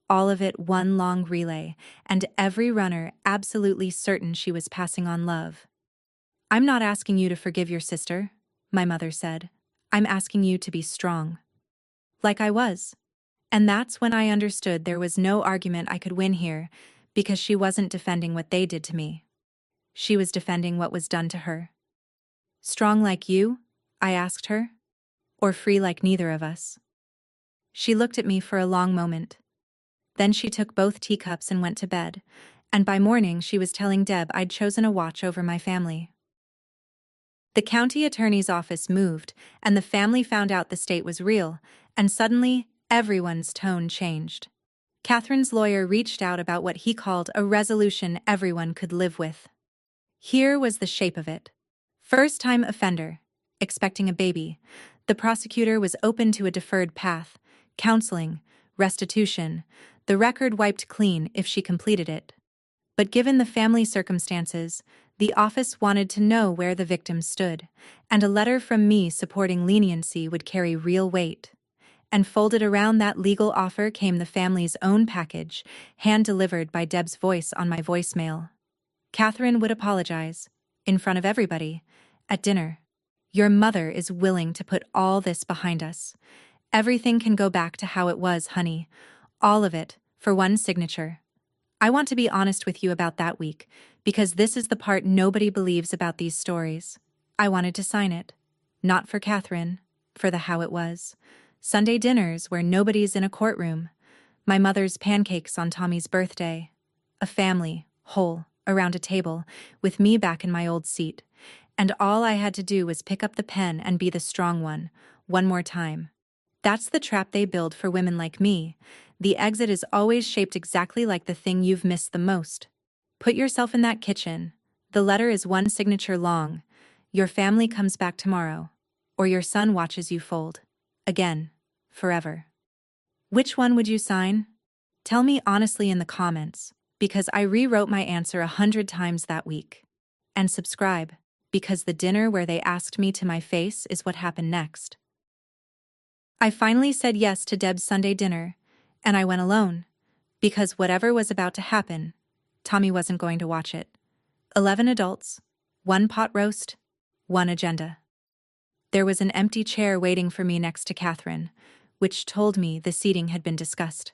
all of it one long relay, and every runner absolutely certain she was passing on love. "I'm not asking you to forgive your sister," my mother said. "I'm asking you to be strong." Like I was. And that's when I understood there was no argument I could win here, because she wasn't defending what they did to me. She was defending what was done to her. "Strong like you?" I asked her. "Or free like neither of us?" She looked at me for a long moment. Then she took both teacups and went to bed, and by morning she was telling Deb I'd chosen a watch over my family. The county attorney's office moved, and the family found out the state was real, and suddenly, everyone's tone changed. Catherine's lawyer reached out about what he called a resolution everyone could live with. Here was the shape of it. First-time offender, expecting a baby. The prosecutor was open to a deferred path, counseling, restitution, the record wiped clean if she completed it. But given the family circumstances, the office wanted to know where the victim stood, and a letter from me supporting leniency would carry real weight. And folded around that legal offer came the family's own package, hand-delivered by Deb's voice on my voicemail. Catherine would apologize, in front of everybody, at dinner. Your mother is willing to put all this behind us. Everything can go back to how it was, honey. All of it, for one signature. I want to be honest with you about that week, because this is the part nobody believes about these stories. I wanted to sign it. Not for Catherine, for the how it was. Sunday dinners where nobody's in a courtroom. My mother's pancakes on Tommy's birthday. A family, whole, around a table, with me back in my old seat. And all I had to do was pick up the pen and be the strong one more time. That's the trap they build for women like me. The exit is always shaped exactly like the thing you've missed the most. Put yourself in that kitchen. The letter is one signature long. Your family comes back tomorrow. Or your son watches you fold. Again. Forever. Which one would you sign? Tell me honestly in the comments, because I rewrote my answer 100 times that week. And subscribe, because the dinner where they asked me to my face is what happened next. I finally said yes to Deb's Sunday dinner, and I went alone, because whatever was about to happen, Tommy wasn't going to watch it. 11 adults, 1 pot roast, 1 agenda. There was an empty chair waiting for me next to Catherine, which told me the seating had been discussed.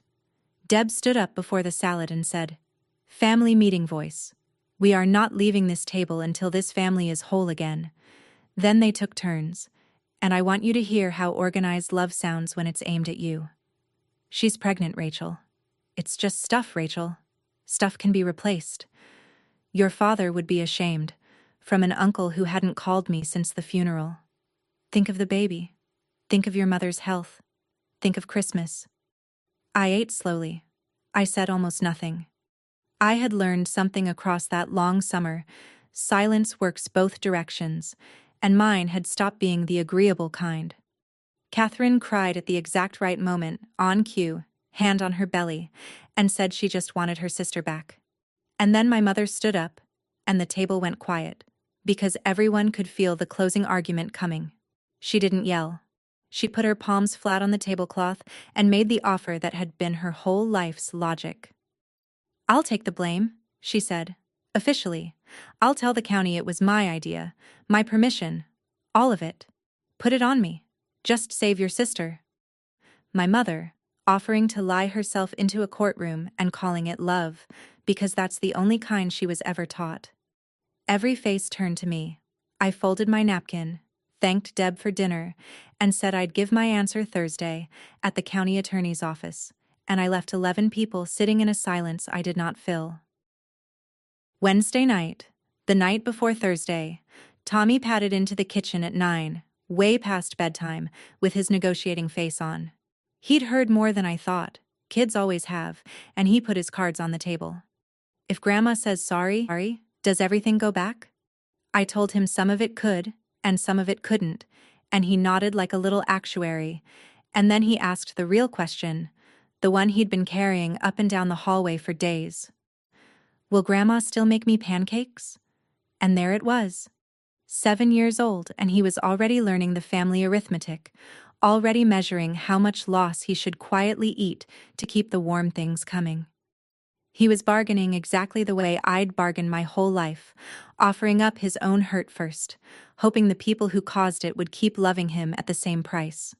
Deb stood up before the salad and said, "Family meeting voice. We are not leaving this table until this family is whole again." Then they took turns, and I want you to hear how organized love sounds when it's aimed at you. She's pregnant, Rachel. It's just stuff, Rachel. Stuff can be replaced. Your father would be ashamed, from an uncle who hadn't called me since the funeral. Think of the baby. Think of your mother's health. Think of Christmas. I ate slowly. I said almost nothing. I had learned something across that long summer. Silence works both directions, and mine had stopped being the agreeable kind. Catherine cried at the exact right moment, on cue, hand on her belly, and said she just wanted her sister back. And then my mother stood up, and the table went quiet, because everyone could feel the closing argument coming. She didn't yell. She put her palms flat on the tablecloth and made the offer that had been her whole life's logic. "I'll take the blame," she said. "Officially. I'll tell the county it was my idea, my permission, all of it. Put it on me. Just save your sister." My mother, offering to lie herself into a courtroom and calling it love, because that's the only kind she was ever taught. Every face turned to me. I folded my napkin, thanked Deb for dinner, and said I'd give my answer Thursday at the county attorney's office, and I left 11 people sitting in a silence I did not fill. Wednesday night, the night before Thursday, Tommy padded into the kitchen at 9, way past bedtime, with his negotiating face on. He'd heard more than I thought. Kids always have, and he put his cards on the table. If Grandma says sorry, does everything go back? I told him some of it could, and some of it couldn't, and he nodded like a little actuary, and then he asked the real question, the one he'd been carrying up and down the hallway for days. Will Grandma still make me pancakes? And there it was. 7 years old, and he was already learning the family arithmetic, already measuring how much loss he should quietly eat to keep the warm things coming. He was bargaining exactly the way I'd bargained my whole life, offering up his own hurt first, hoping the people who caused it would keep loving him at the same price.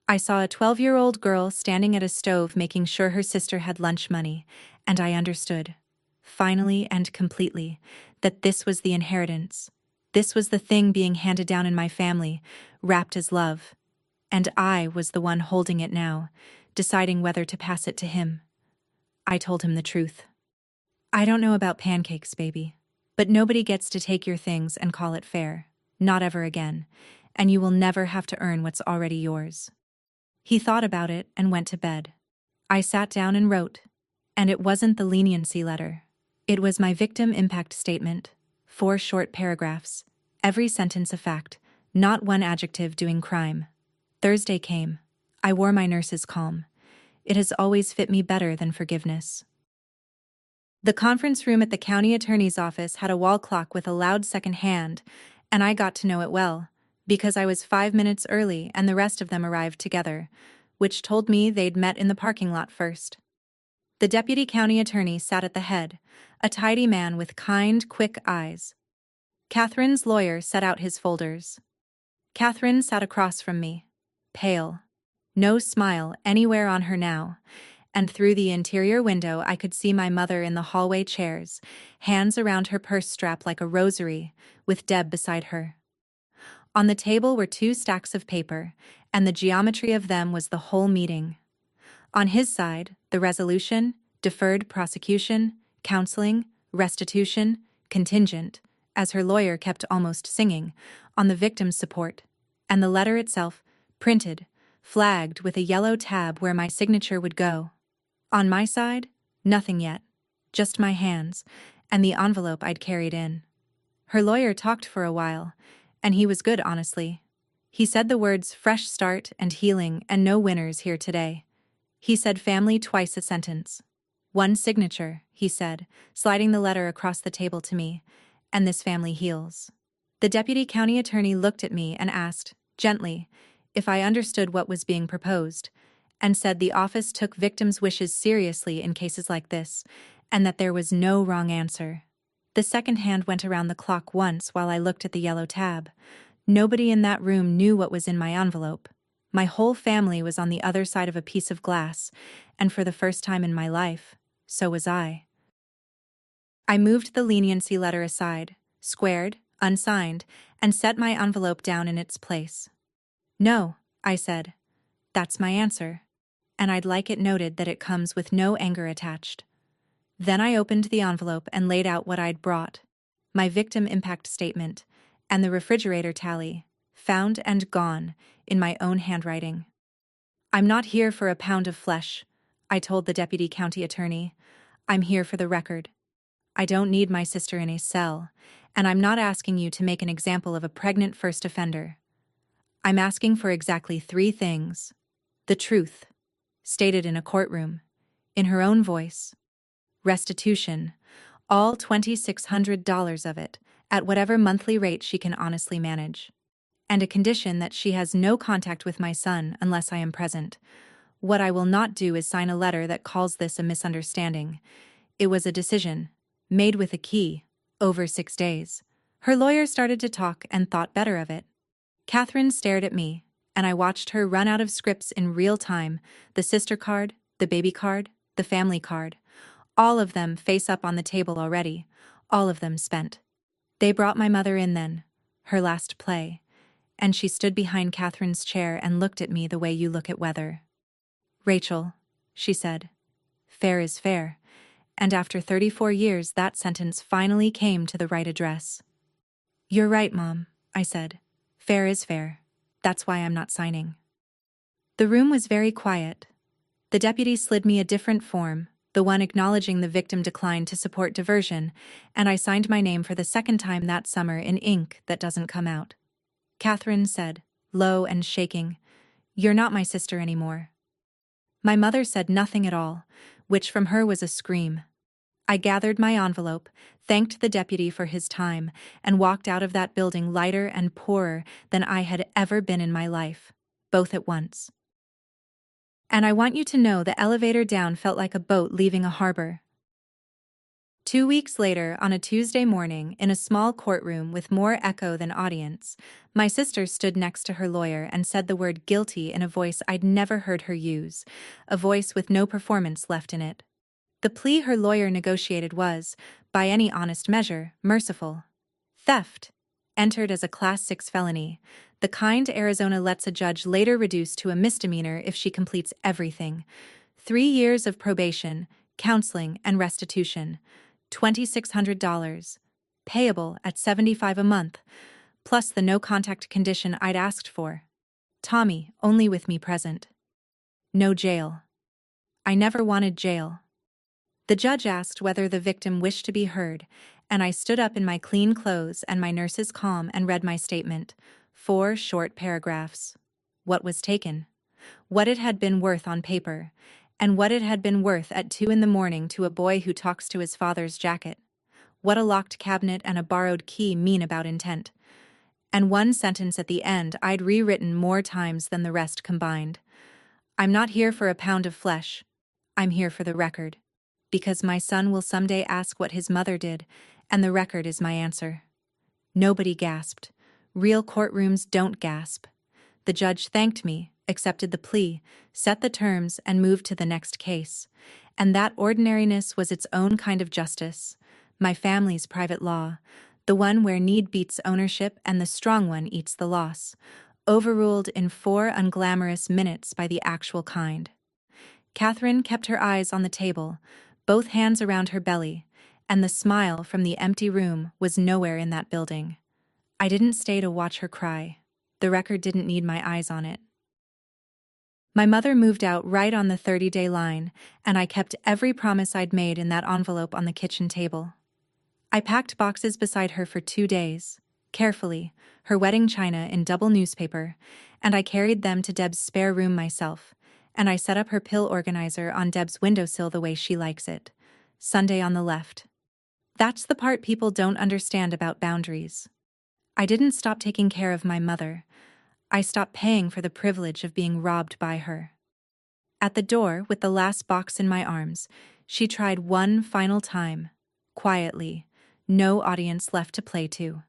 I saw a 12-year-old girl standing at a stove making sure her sister had lunch money, and I understood, finally and completely, that this was the inheritance. This was the thing being handed down in my family, wrapped as love. And I was the one holding it now, deciding whether to pass it to him. I told him the truth. I don't know about pancakes, baby, but nobody gets to take your things and call it fair. Not ever again, and you will never have to earn what's already yours. He thought about it and went to bed. I sat down and wrote, and it wasn't the leniency letter. It was my victim impact statement. 4 short paragraphs, every sentence a fact, not one adjective doing crime. Thursday came. I wore my nurse's calm. It has always fit me better than forgiveness. The conference room at the county attorney's office had a wall clock with a loud second hand, and I got to know it well, because I was 5 minutes early and the rest of them arrived together. which told me they'd met in the parking lot first. The deputy county attorney sat at the head, a tidy man with kind, quick eyes. Catherine's lawyer set out his folders. Catherine sat across from me, pale. No smile anywhere on her now, and through the interior window I could see my mother in the hallway chairs, hands around her purse strap like a rosary, with Deb beside her. On the table were 2 stacks of paper, and the geometry of them was the whole meeting. On his side, the resolution, deferred prosecution, counseling, restitution, contingent, as her lawyer kept almost singing, on the victim's support, and the letter itself, printed, flagged with a yellow tab where my signature would go. On my side, nothing yet, just my hands, and the envelope I'd carried in. Her lawyer talked for a while, and he was good, honestly. He said the words fresh start and healing and no winners here today. He said family twice a sentence. 1 signature, he said, sliding the letter across the table to me, and this family heals. The deputy county attorney looked at me and asked, gently, if I understood what was being proposed, and said the office took victims' wishes seriously in cases like this, and that there was no wrong answer. The second hand went around the clock once while I looked at the yellow tab. Nobody in that room knew what was in my envelope. My whole family was on the other side of a piece of glass, and for the first time in my life, so was I. I moved the leniency letter aside, squared, unsigned, and set my envelope down in its place. No, I said. That's my answer, and I'd like it noted that it comes with no anger attached. Then I opened the envelope and laid out what I'd brought, my victim impact statement, and the refrigerator tally, found and gone, in my own handwriting. I'm not here for a pound of flesh, I told the deputy county attorney. I'm here for the record. I don't need my sister in a cell, and I'm not asking you to make an example of a pregnant first offender. I'm asking for exactly 3 things. The truth, stated in a courtroom, in her own voice. Restitution, all $2,600 of it, at whatever monthly rate she can honestly manage. And a condition that she has no contact with my son unless I am present. What I will not do is sign a letter that calls this a misunderstanding. It was a decision, made with a key, over 6 days. Her lawyer started to talk and thought better of it. Catherine stared at me, and I watched her run out of scripts in real time, the sister card, the baby card, the family card. All of them face up on the table already, all of them spent. They brought my mother in then, her last play, and she stood behind Catherine's chair and looked at me the way you look at weather. Rachel, she said, fair is fair, and after 34 years that sentence finally came to the right address. You're right, Mom, I said. Fair is fair. That's why I'm not signing. The room was very quiet. The deputy slid me a different form, the one acknowledging the victim declined to support diversion, and I signed my name for the second time that summer in ink that doesn't come out. Catherine said, low and shaking, "You're not my sister anymore." My mother said nothing at all, which from her was a scream. I gathered my envelope, thanked the deputy for his time, and walked out of that building lighter and poorer than I had ever been in my life, both at once. And I want you to know the elevator down felt like a boat leaving a harbor. 2 weeks later, on a Tuesday morning, in a small courtroom with more echo than audience, my sister stood next to her lawyer and said the word guilty in a voice I'd never heard her use, a voice with no performance left in it. The plea her lawyer negotiated was, by any honest measure, merciful. Theft, entered as a Class 6 felony, the kind Arizona lets a judge later reduce to a misdemeanor if she completes everything. 3 years of probation, counseling, and restitution. $2,600, payable at $75 a month, plus the no-contact condition I'd asked for. Tommy, only with me present. No jail. I never wanted jail. The judge asked whether the victim wished to be heard, and I stood up in my clean clothes and my nurse's calm and read my statement. 4 short paragraphs. What was taken. What it had been worth on paper, and what it had been worth at 2 a.m. to a boy who talks to his father's jacket. What a locked cabinet and a borrowed key mean about intent. And one sentence at the end I'd rewritten more times than the rest combined. I'm not here for a pound of flesh. I'm here for the record. Because my son will someday ask what his mother did, and the record is my answer. Nobody gasped. Real courtrooms don't gasp. The judge thanked me, accepted the plea, set the terms, and moved to the next case. And that ordinariness was its own kind of justice. My family's private law, the one where need beats ownership and the strong one eats the loss, overruled in 4 unglamorous minutes by the actual kind. Catherine kept her eyes on the table, both hands around her belly, and the smile from the empty room was nowhere in that building. I didn't stay to watch her cry. The record didn't need my eyes on it. My mother moved out right on the 30-day line, and I kept every promise I'd made in that envelope on the kitchen table. I packed boxes beside her for 2 days, carefully, her wedding china in double newspaper, and I carried them to Deb's spare room myself, and I set up her pill organizer on Deb's windowsill the way she likes it. Sunday on the left. That's the part people don't understand about boundaries. I didn't stop taking care of my mother. I stopped paying for the privilege of being robbed by her. At the door, with the last box in my arms, she tried one final time, quietly, no audience left to play to.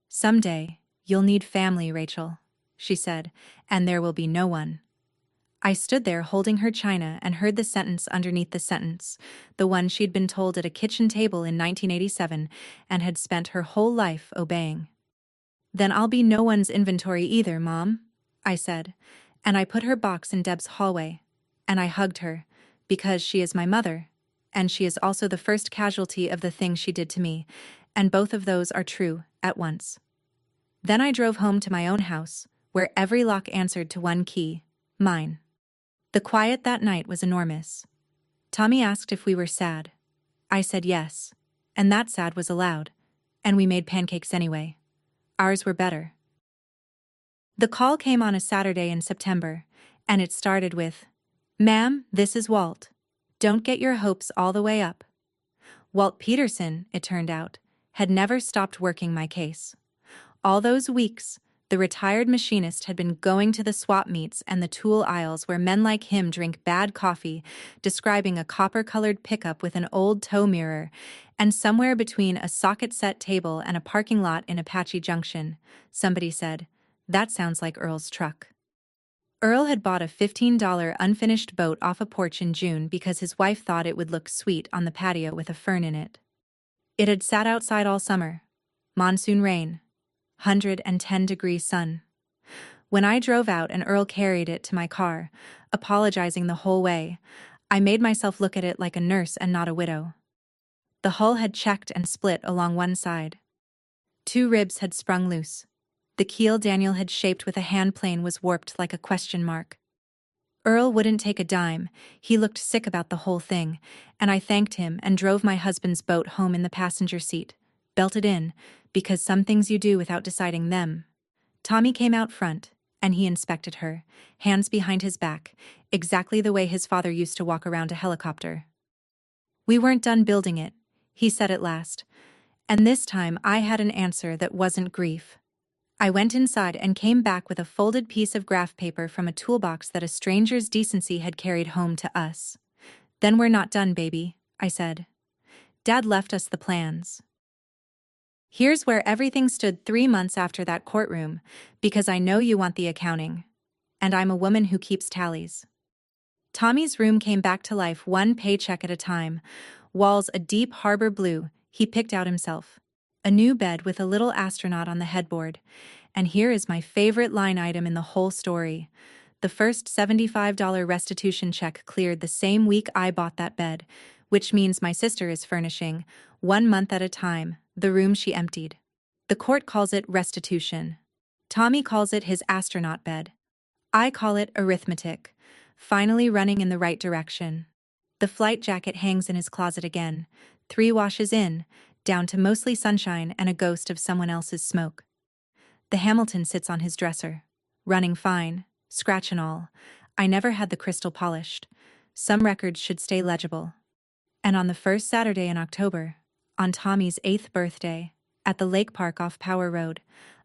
Someday, you'll need family, Rachel, she said, and there will be no one. I stood there holding her china and heard the sentence underneath the sentence, the one she'd been told at a kitchen table in 1987 and had spent her whole life obeying. Then I'll be no one's inventory either, Mom, I said, and I put her box in Deb's hallway, and I hugged her, because she is my mother, and she is also the first casualty of the thing she did to me, and both of those are true, at once. Then I drove home to my own house, where every lock answered to one key, mine. The quiet that night was enormous. Tommy asked if we were sad. I said yes, and that sad was allowed, and we made pancakes anyway. Ours were better. The call came on a Saturday in September, and it started with, "Ma'am, this is Walt. Don't get your hopes all the way up." Walt Peterson, it turned out, had never stopped working my case. All those weeks, the retired machinist had been going to the swap meets and the tool aisles where men like him drink bad coffee, describing a copper-colored pickup with an old tow mirror, and somewhere between a socket-set table and a parking lot in Apache Junction, somebody said, "That sounds like Earl's truck." Earl had bought a $15 unfinished boat off a porch in June because his wife thought it would look sweet on the patio with a fern in it. It had sat outside all summer. Monsoon rain. 110-degree sun. When I drove out and Earl carried it to my car, apologizing the whole way, I made myself look at it like a nurse and not a widow. The hull had checked and split along one side. 2 ribs had sprung loose. The keel Daniel had shaped with a hand plane was warped like a question mark. Earl wouldn't take a dime. He looked sick about the whole thing, and I thanked him and drove my husband's boat home in the passenger seat, belted in, because some things you do without deciding them. Tommy came out front, and he inspected her, hands behind his back, exactly the way his father used to walk around a helicopter. "We weren't done building it," he said at last, and this time I had an answer that wasn't grief. I went inside and came back with a folded piece of graph paper from a toolbox that a stranger's decency had carried home to us. "Then we're not done, baby," I said. "Dad left us the plans. Here's where everything stood 3 months after that courtroom, because I know you want the accounting. And I'm a woman who keeps tallies." Tommy's room came back to life one paycheck at a time, walls a deep harbor blue, he picked out himself. A new bed with a little astronaut on the headboard, and here is my favorite line item in the whole story. The first $75 restitution check cleared the same week I bought that bed, which means my sister is furnishing, 1 month at a time, the room she emptied. The court calls it restitution. Tommy calls it his astronaut bed. I call it arithmetic, finally running in the right direction. The flight jacket hangs in his closet again, 3 washes in, down to mostly sunshine and a ghost of someone else's smoke. The Hamilton sits on his dresser, running fine, scratch and all. I never had the crystal polished. Some records should stay legible. And on the first Saturday in October, on Tommy's 8th birthday, at the lake park off Power Road,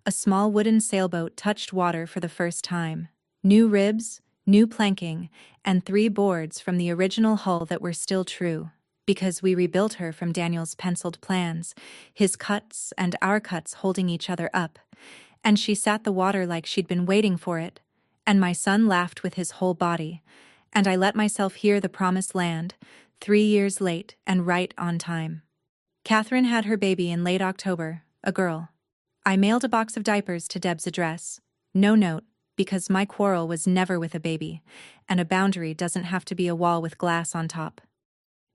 a small wooden sailboat touched water for the first time. New ribs, new planking, and 3 boards from the original hull that were still true, because we rebuilt her from Daniel's penciled plans, his cuts and our cuts holding each other up. And she sat the water like she'd been waiting for it, and my son laughed with his whole body, and I let myself hear the promised land, 3 years late and right on time. Catherine had her baby in late October, a girl. I mailed a box of diapers to Deb's address. No note, because my quarrel was never with a baby, and a boundary doesn't have to be a wall with glass on top.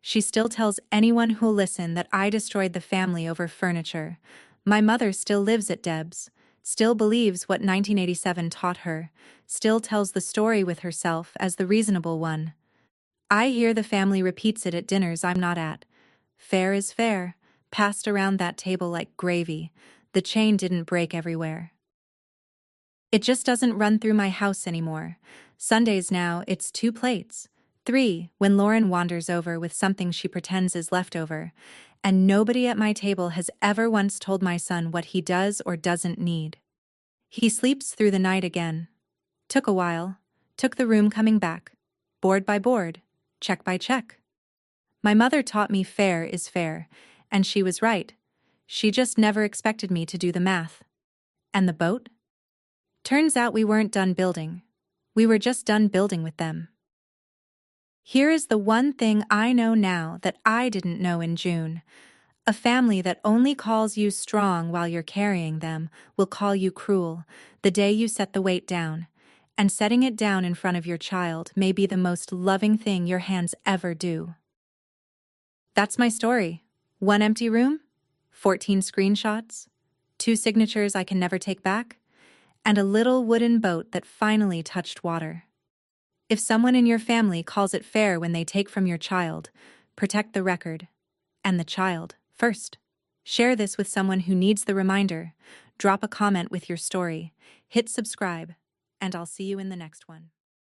She still tells anyone who'll listen that I destroyed the family over furniture. My mother still lives at Deb's, still believes what 1987 taught her, still tells the story with herself as the reasonable one. I hear the family repeats it at dinners I'm not at. Fair is fair, passed around that table like gravy. The chain didn't break everywhere. It just doesn't run through my house anymore. Sundays now, it's 2 plates. 3, when Lauren wanders over with something she pretends is leftover, and nobody at my table has ever once told my son what he does or doesn't need. He sleeps through the night again. Took a while. Took the room coming back. Board by board. Check by check. My mother taught me fair is fair, and she was right. She just never expected me to do the math. And the boat? Turns out we weren't done building. We were just done building with them. Here is the one thing I know now that I didn't know in June. A family that only calls you strong while you're carrying them will call you cruel the day you set the weight down. And setting it down in front of your child may be the most loving thing your hands ever do. That's my story. 1 empty room, 14 screenshots, 2 signatures I can never take back, and a little wooden boat that finally touched water. If someone in your family calls it fair when they take from your child, protect the record. And the child, first. Share this with someone who needs the reminder. Drop a comment with your story. Hit subscribe. And I'll see you in the next one.